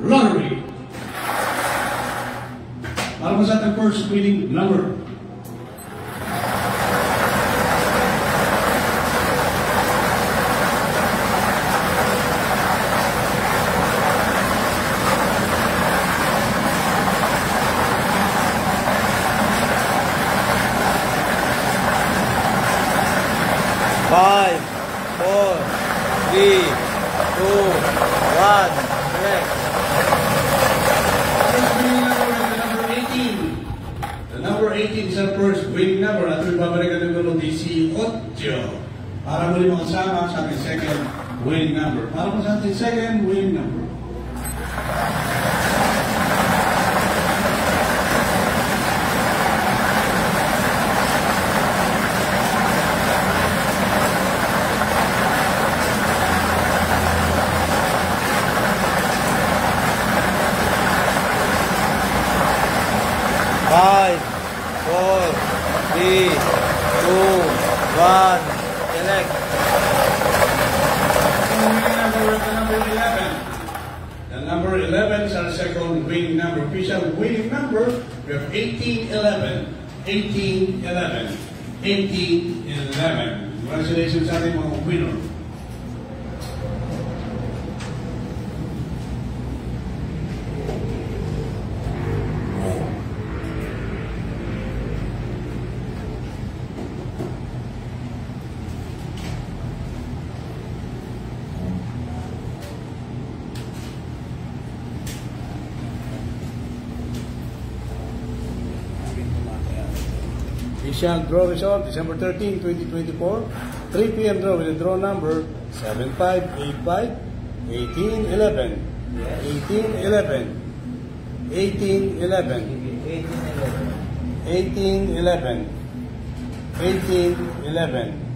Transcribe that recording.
Lottery. Para po sa ating first winning number. Five, four, three, two, one. Correct. First winning number is the number 18. The number 18 is our first winning number. At babalikan ng numero 18. Para muli makasama sa ating second winning number. Para po sa ating second winning number. Five, four, three, two, one. Select. Second winning number is the number 11. The number 11 is our second winning number. Official winning number, we have 1811. 1811. 1811. Congratulations sa ating mga winner. Official draw result, December 13, 2024. 3 p.m. draw with the draw number 7585 1811 1811 1811 1811 1811